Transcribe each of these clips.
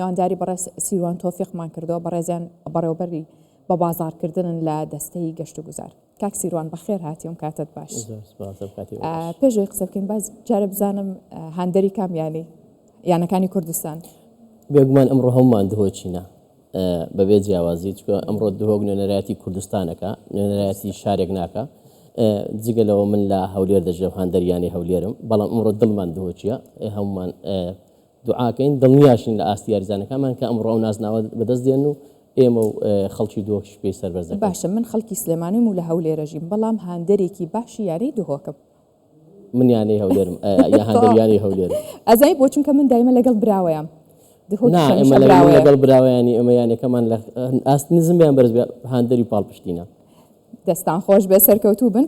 میوانداری بەڕێز سیروان تۆفیقمان کردەوە بەڕێزیان بەڕێوەبەری بە بازارکردن لە دەستەی گەشت و گوزار. کاک سیروان بەخێر هاتیوم کاتت باش. پێشەوەی قسە بکەین باز جارە بزانم هاندەری کامیانی یانەکانی کوردستان. بێگومان ئەمڕۆ هەمومان دهۆچینە بەبێ جیاوازی چکە ئەمڕۆ دهۆک نوێنەرایەتی کوردستانەکە نوێنەرایەتی شارێک ناکە جگەلەوە من لە هەولێر دەژێم هاندەریانی هەولێرم بەڵام ئەمڕۆ دڵمان دهۆچیە هەمومان دوعاکەین دڵنیاشین لە ئاستی یاریزانەکەمان کە ئەمڕۆ نازناوە بەدەست دێن و ئێمە و خەڵکی دۆکش پێی سەربەرزەکە. باشە من خەڵکی سلێمانیم و لە هەولێرەژیم بەڵام هاندەرێکی باشی یاری دهۆکم. من یانەی هەولێرم یا هاندەریانی هەولێرم. ئەزای بۆ چونکە من دایمە لەگەڵ براوەیەم. ئێمە لەگەڵ براوەیانی ئەمە یانەکەمان لە ئاست نزمیان بەرز هاندەری پاڵپشتینە. دەستان خۆش بێ سەرکەوتوو بن.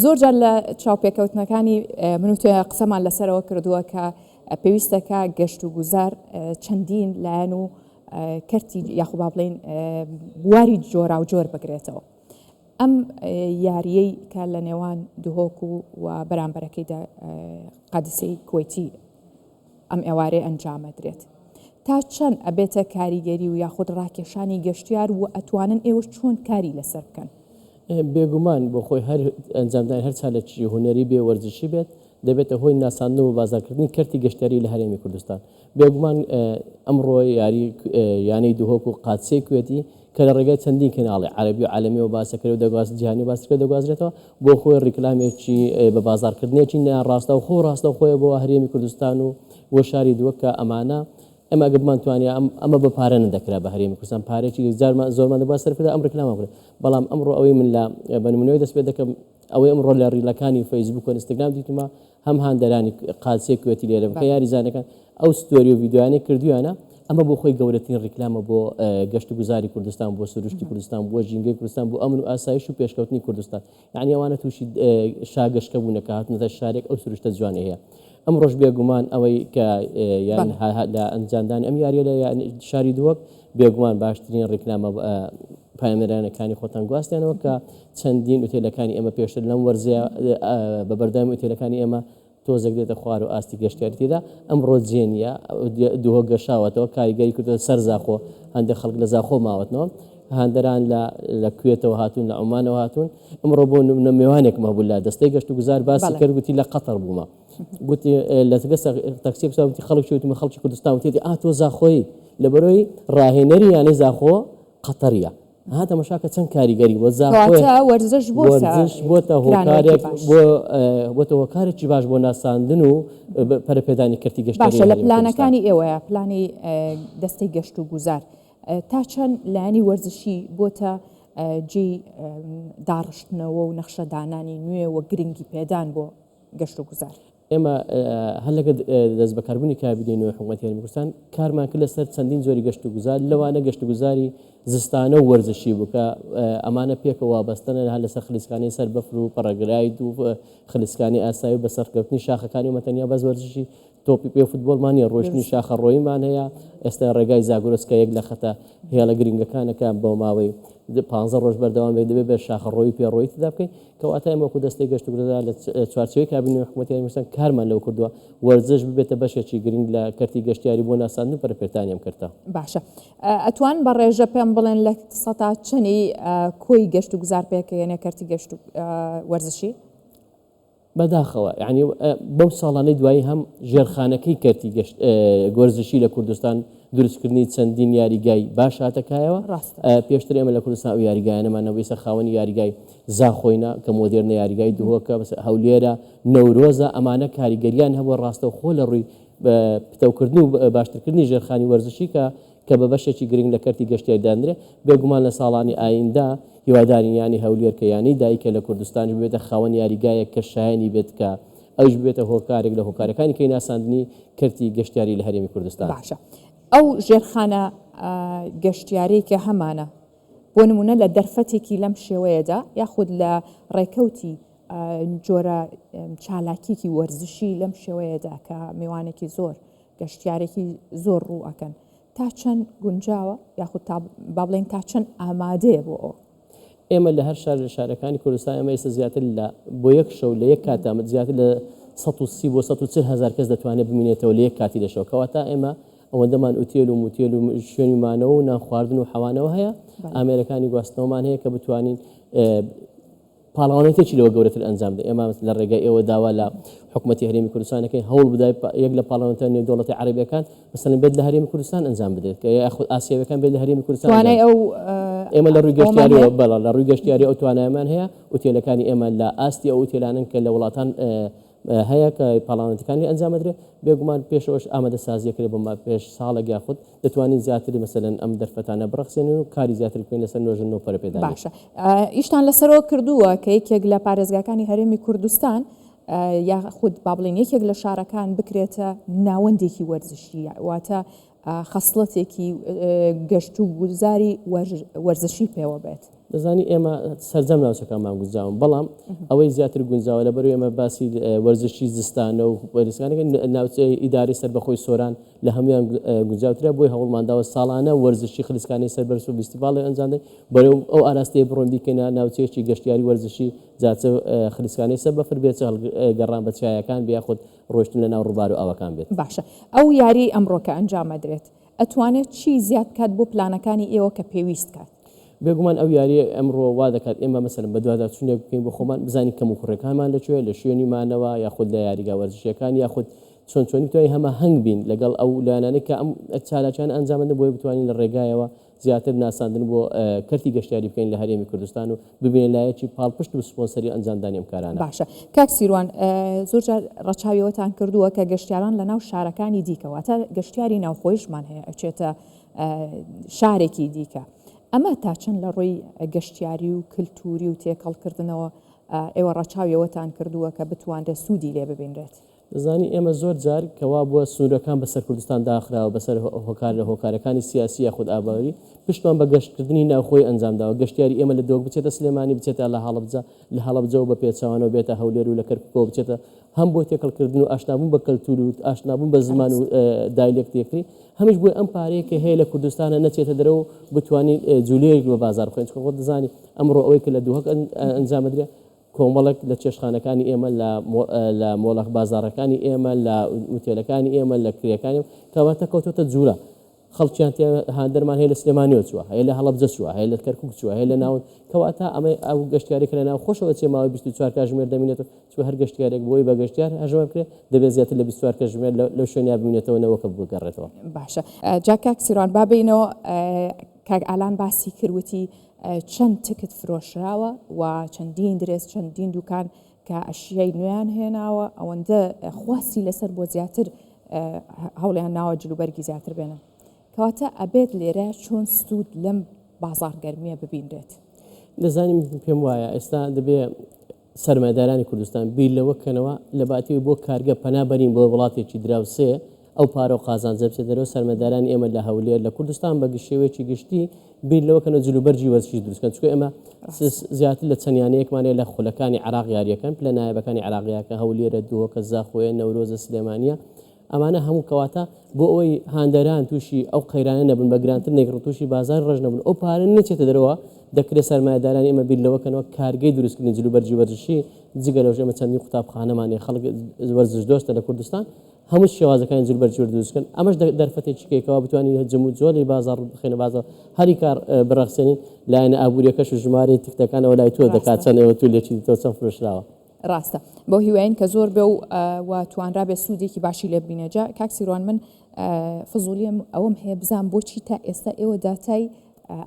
زۆر جار لە چاوپێکەوتنەکانی من و تۆ قسەمان لەسەرەوە کردووە کە پێویستەکە گەشت و گوزار چەندین لایەن و کەرتی یاخو با بڵێن بواری جۆرا و جۆر بگرێتەوە. ئەم یاریەی کە لە نێوان دهۆک و بەرامبەرەکەیدا قادسەی کوێتی ئەم ئێوارەی ئەنجامەدرێت. تا چەند ئەبێتە کاریگەری و یاخود ڕاکێشانی گەشتیار و ئەتوانن ئێوە چۆن کاری لەسەر بکەن؟ بێگومان بۆ خۆی هەر ئەنجامدان هەر چالێکی هوەری بێ وەرزشی بێت دەبێتە هۆی ناساندن و بازارکردنی کەرتی گەشتیاری لە هەرێمی کوردستان. بێگومان ئەمڕۆ یانەی دهۆک و قادسەی کوێتی کە لە ڕێگای چەندین کەناڵی عەرەبی و عالەمی و باسەکرێت و دەگواز جیهانی باسەکە دەگوازرێتەوە بۆ خۆی ڕیکلامێکی بە بازارکردنێکی ڕاستە و ڕاستە و خۆی بۆ هەرێمی کوردستان و بۆ شاری دهۆک کە ئەمانە ئەمە گەبمان توانیا ئەمە بە پارە نەدەکرا بە هەرێمی کوردستان پارێکی زۆرمان دەبا سەرکردا ئەم ڕیکلامە بکرێت. بەڵام ئەمڕۆ ئەوەی من لە بەنمونەوەی دەست پێ دەکەم ئەوەی ئەمڕۆ لە ڕیلەکانی فەیسبوک و ئینستاگرام دیتمە هەم هاندەرانی قادسەی کوێتی لێرەم کە یاریزانەکان ئەو ستۆری و ڤیدیۆیانەی کردویانە ئەمە بۆ خۆی گەورەترین ڕیکلامە بۆ گەشت و گوزاری کوردستان بۆ سروشتی کوردستان بۆ ژینگەی کوردستان بۆ ئەمن و ئاسایش و پێشکەوتنی کوردستان. یعنی ئەوانە تووشی شاگەشتکە بوونەکە هاتنەتە شارێک ئەو سروشتە جوانە هەیە. ئەم ڕۆژ بێگومان ئەوەی کە لە ئەنجامدان ئەم یاریە لە شاری دهۆک بێگومان باشترین ڕیکلامە پایمەرانەکانی خۆتان گواستیانەوە کە چەندین ئوتێلەکانی ئێمە پێشتر لەم وەرزەیە بە بەردەمی ئوتێلەکانی ئێمە تۆزێک دێتە خوار و ئاستی گەشتیاریتیدا ئەمڕۆ جێنیە دهۆک گەشاوەتەوە کاریگەری کردووە سەر زاخۆ هەندێک خەڵک لە زاخۆ ماوەتنەوە هاندەران لە کوێتەوە هاتوون لە عومانەوە هاتوون ئەمڕۆ بۆ نمێوانێکمە بوو لە دەستەی گەشت و گوزار باسی کرد گوتی لە قەتەر بوومە گوتی لە تەکسی بساوتی خەڵک شوتمە خەڵکی کوردستان وتێتی تۆ زاخۆی لەبەرەوەی ڕاهێنەری یانەی زاخۆ قەتەریە. هاتە مەشاکە چەند کاریگەری بۆ وەرزش بۆتە هۆکارێک بۆتە هۆکارێکی باش بۆ ناساندن و پەرەپێدانی کەرتی گەشتیاری. باشە لە پلانەکانی ئێوەیە پلانی دەستەی گەشت و گوزار تا چەند لایەنی وەرزشی بۆتە جێی داڕشتنەوە و نەخشەدانانی نوێ و گرنگی پێدان بۆ گەشت و گوزار؟ ئێمە هەر لەگە دەست بەکاربوونی کابینەوەی حکوومەتی هەرێمی کوردستان کارمان کرد لەسەر چەندین زۆری گەشت و گوزار لەوانە گەشت و گوزاری زستانە و وەرزشی بوو کە ئەمانە پێکەوە وابەستنە هەر لەسەر خلیسکانی سەر بەفر و پەڕەگرایی و خلیسکانی ئاسایی و بەسەرکەوتنی شاخەکانی و مەتەنیا بەس وەرزشی تۆپی پێ فوتبۆڵمانە ڕۆشتنی شاخە ڕۆیمان هەیە ئێستا ڕێگای زاگۆرسکە یەک لە خەتە هێڵە گرنگەکانەکە بۆ ماوەی 15 ڕۆژ بەردەوام دەبێت بە شاخەڕۆی پێڕۆی تدا بکەین کەواتە ئێمە وەکو دەستەی گەشت و گوزار لە چوارچێوەی کابینەوەی حکوومەتی هەرێمی کوردستان کارمان لەو کردووە وەرزش ببێتە بەشێکی گرنگ لە کەرتی گەشتیاری بۆ ناساندن و پەرەپێدانی ئەم کەرتە. باشە ئەتوان بە ڕێژە پێم بڵێن لە سەتا چەندی کۆی گەشت و گوزار پێکەوێنێ کەرتی گەشت و وەرزشی؟ بەداخەوە یعنی بەو ساڵانەی دوایی هەم ژێرخانەکەی کەرتی گۆرزشی لە کوردستان دروستکردنی چەندین یاریگای باش هاتەکایەوە پێشتر ئێمە لە کوردستان و یاریگایانەمانەوەی سەرخاوەنی یاریگای زاخۆینە کە مۆدێرنە یاریگای دهۆکە هەولێرە نەورۆزە ئەمانە کاریگەریان هەبووە ڕاستە و خۆ لە ڕووی پتەوکردن و باشترکردنی ژێرخانی وەرزشی کە بە بەشێکی گرنگ لە کەرتی گەشتیاری دانرێ بێگومان لە ساڵانی ئایندا هیوادارینیانی هەولێر کە یانی دایکە لە کوردستانی بێتە خاوەن یاریگایە کە شایانی بێت کە ئەوش بێتە هۆکارێک لە هۆکارەکانی کەی ناساندنی کەرتی گەشتیاری لە هەرێمی کوردستان. باشە ئەو ژێرخانە گەشتیاری کە هەمانە بۆ نمونە لە دەرفەتێکی لەم شێوەیەدا یاخود لە ڕێکەوتی جۆرە چالاکیکی وەرزشی لەم شێوەیەدا کە میوانێکی زۆر گەشتیارێکی زۆر ڕوو ئەکەن تا چەند گونجاوە یاخود با بڵێن تا چەند ئامادەیە بۆ ئەو؟ ئێمە لە هەر شار لە شارەکانی کوردستان ئێمە ئێستا زیاتر بۆ یەک شەو لە یەک کاتامە زیاتر لە 130 بۆ 140 هزار کەس دەتوانێت بمینێتەوە لە یەک کاتی لەشەوە کەواتە ئێمە ئەوەندەمان ئوتێل و موتێل و شوێنیمانەوە و نانخواردن و حەوانەوە هەیە ئامێرەکانی گواستنەوەمان هەیە کە بتوانین پاڵەوانێتێکی لەوە گەورەتر ئەنجام بدەین. ئێمە لە ڕێگای ئێوە داوا لە حکوومەتی هەرێمی کوردستانەکەی هەوڵ بدای یەک لە پاڵەوانتە نێودەوڵەتی عەرەبیەکان مەسەڵەن بێت لە هەرێمی کوردستان ئەنجام بدرێت کە یاخود ئاسیاویەکان بێت لە هەرێمی کوردستان ئێمە لە ڕووی گەشتیاریەوە بەڵێ لە ڕووی گەشتیاری ئەو توانایەمان هەیە ئوتێلەکانی ئێمە لە ئاستی ئەو ئوتێلانن کە لە وڵاتان هەیە کە پاڵەوانەتەکانی ئەنجام بدرێت بێگومان پێشەوەش ئامادە سازیە کرێ بۆ پێش ساڵێک یاخود دەتوانین زیاتر مەسەلەن ئەم دەرفەتانە بڕخسێنن و کاری زیاتر بکەین لەسەر نوێژن و پەرەپێدانی. باشە ئیشتان لەسەرەوە کردووە کە یەکێک لە پارێزگاکانی هەرێمی کوردستان یاخود با بڵێن یەکێک لە شارەکان بکرێتە ناوەندێکی وەرزشی واتە خەسڵەتێکی گەشت و گوزاری وەرزشی پێوە بێت. دەزانی ئێمە سەرجەم ناوچەکانمان گونجاون بەڵام ئەوەی زیاتر گونجاوە لەبەرەوەی ئێمە باسی وەرزشی زستانە و وەرزەکانەکە ناوچەی ئیداری سەربەخۆی سۆران لە هەمویان گونجاوترە بۆی هەوڵمانداوە ساڵانە وەرزشی خلیسکانی سەربەرز و فیستیڤاڵی ئەنجامدەین بەرەو ئەو ئاراستەیە بڕۆن بیکەینە ناوچەیەکی گەشتیاری وەرزشی جاچە خلیسکانی سەربەفر بێت گەڕان بە چایەکان بیاخود ڕۆشتن لە ناو ڕووبار و ئاوەکان بێت. باشە ئەو یاری ئەمڕۆکە ئەنجامەدرێت ئەتوانێت چی زیاد بکات بۆ پلانەکانی ئێوە کە پێویست کات؟ بێگومان ئەو یاریە ئەمڕۆ وا دەکات ئێمە مەسەلەن بە دووادا چونێک بکەین بۆ خۆمان بزانین کەم و کوڕەکانمان لەکوێ لە شوێنیمانەوە یاخود لە یاریگا وەرزشیەکان یاخود چۆنی بتوانین هەمە هەنگ بین لەگەڵ ئەو لایەنانەی کە ئەم چالاکیان ئەنجامدەن بۆی بتوانین لە ڕێگایەوە زیاتر ناساندن بۆ کەرتی گەشتیاری بکەین لە هەرێمی کوردستان و ببینین لایەکی پاڵپشت و سپۆنسەری ئەنجامدانی ئەم کارانە. باشە کاک سیروان زۆرجار ڕەچاویەوەتان کردووە کە گەشتیاران لە ناو شارەکانی دیکەواتە گەشتیاری ناوخۆیشمان هەیە ئەچێتە شارێکی دیکە ئەمە تا چەند لە ڕۆی گەشتیاری و کللتوری و تێکەڵکردنەوە ئێوە ڕەچاویەوەتان کردووە کە بتوانرێت سوودی لێ ببینرێت؟ دەزانی ئێمە زۆر جار کەوا بووە سنوورەکان بەسەر کوردستان داخراوە بەسەر هۆکار لە هۆکارەکانی سیاسی یاخود ئابووری پشتمان بە گەشتکردنی ناوخۆی ئەنجامداوە گەشتیاری ئێمە لە دۆک بچێتە سلێمانی بچێتە لە هەڵەبجە و بە پێچەوانەوە بێتە هەولێر و لە کەرکووکەوە بچێتە هەم بۆ تێکەڵکردن و ئاشنابوون بە کەلتور و ئاشنابوون بە زمان و دایلێکتێکری هەمیش بۆی ئەم پارەیە کە هەیە لە کوردستانە نەچێتە دەرەوە بتوانین جوولەیەک بە بازار بخۆین خۆ دەزانی ئەمڕۆ ئەوەی کە لە دووهەک ئەنجامەدرێ کۆمەڵک لە چێشخانەکانی ئێمە لە مۆڵەخ بازارەکانی ئێمە لە ئوتێلەکانی ئێمە لە کرێکانی کەواتە کەوتۆتە جوورە خەڵکیان هاندەرمان هەیە لە سلێمانیەوە چووە هەیە لە هەڵەبجە چووە هەیە لە کەرکووک چووە هەیە لە ناون کەواتە ئەمە ئەو گەشتیارێک لە ناو خۆشەوە چێماوەی 24 کاتژمێر دەمێنێتەوە چوە هەر گەشتیارێک بۆی بە گەشتیار هەژمە بکرێت دەبێت زیاتر لە 24 کاتژمێر لەو شوێنیا ببینێتەوە نەوەکە بگەڕێتەوە. باشە جا کاک سیروان بابینەوە کاک ئالان باسی کردوتی چەند تکت فرۆشراوە و چەندین درێژ چەندین دوکان کە ئەشیای نوێیان هێناوە ئەوەندە خواستی لەسەر بۆ زیاتر هەوڵیان ناوە جلوبەرگی زیاتر بێنن کەواتە ئەبێت لێرە چۆن سوود لەم بازارگەرمیە ببینرێت. دەزانیم پێم وایە ئێستا دەبێت سەرمایه‌دارانی کوردستان بیر لەوە بکەنەوە لە باتیەوەی بۆ کارگە پەنابەرین بۆ وڵاتێکی دراوسێ ئەو پارە و قازانجە بچێت دەرەوە سەرمایه‌دارانی ئێمە لە هەولێر لە کوردستان بە شێوەیەکی گشتی بیر لەوە کەنە جلوبەرجی وەرزشی دروستکەن چونکە ئێمە زیاتر لە چەندیانەیەکمانەیە لە خولەکانی عراق یاریەکەن پلە نایبەکانی عراقیەکە هەولێرە دووەکە زاخۆیە نەورۆزە سلێمانیە ئەمانە هەموو کەواتە بۆ ئەوەی هاندەران تووشی ئەو قەیرانە نەبن بە گرانتر نێگڕ تووشی بازار ڕژ نەبن ئەو پارە نەچێتە دەرەوە دەکرێت سەرمایه‌دارانی ئێمە بیر لەوەکەنەوە کارگەی دروستکردنی جلوبەرجی وەرزشی جگە لەو ژێمە چەندین قوتابخانەمانێ خەڵک وەرزش دۆستە لە کوردستان هەموو شێوازەکانی جلوبەرجی دروستکەن ئەمەش دەرفەتێکی کێکەوە بتوانین جەم و جۆری بازار بخێنە بازار هەری کار بڕەخسێنین لایەنە ئابووریەکەش و ژمارەی تکتەکانەوە لای تۆ دەکات چەندەوە تو لێکی تۆ چەند فرۆشراوە. ڕاستە بۆ هیواین کە زۆر بێ و توانرا بێ سوودێکی باشی لێ ببینەجا کاک سیروان من فزوڵیم ئەوەم هەیە بزان بۆچی تا ئێستا ئێوە داتای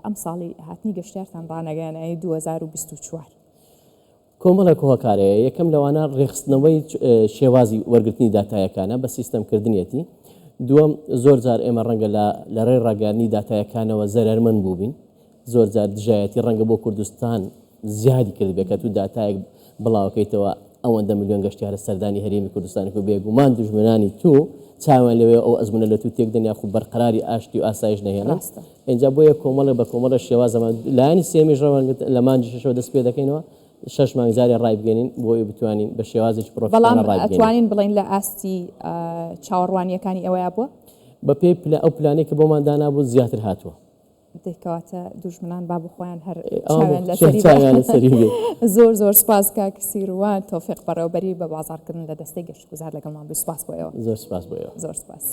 ئەم ساڵی هاتنی گەشتیارتان ڕانەگەیانایی 2024 کۆمەڵێک هۆکارەیە یەکەم لەوانە ڕێخستنەوەی شێوازی وەرگرتنی داتایەکانە بە سیستەمکردنیەتی دووەم زۆر جار ئێمە ڕەنگە لە ڕێ ڕاگەاندنی داتایەکانەوە زەرمەند بووبین زۆر جار دژایەتی ڕەنگە بۆ کوردستان زیادی کردبێت کە تو داتایەک بڵاوکەیتەوە ئەوەندە میلیۆن گەشتیارە سەردانی هەرێمی کوردستانێک و بێگومان دوژمنانی تو چاوان لەوێ ئەو ئەزمونە لە تو تێکدەنیا خو بەرقەراری ئاشتی و ئاسایش نەهێنا اینجا بۆیە کۆمەڵێک بە کۆمەڵە شێوازەمان لایانی سێمیش ڕەوانگرت لە مانجی شەشەوە دەست پێ دەکەینەوە 6 مانگ جاری ڕای بگەنین بۆی بتوانین بە شێوازێکی پرۆفیسیۆناڵ ڕای بگەین. ئەتوانین بڵین لە ئاستی چاوەڕوانیەکانی ئەوەیە بووە بە پێی ئەو پلانێک کە بۆمان دانابوو زیاتر هاتووە دەکەواتە دوژمنان با بخۆیان هەر لەسەری زۆر زۆر سپاس کاک سیروان تۆفیق بەڕێوەبەری بە بازارکردن لە دەستەی گەشتگوزار لەگەڵمان بێ سپاس بۆ ئێوە زۆر سپاس بۆ ئێوە زۆر سپاس.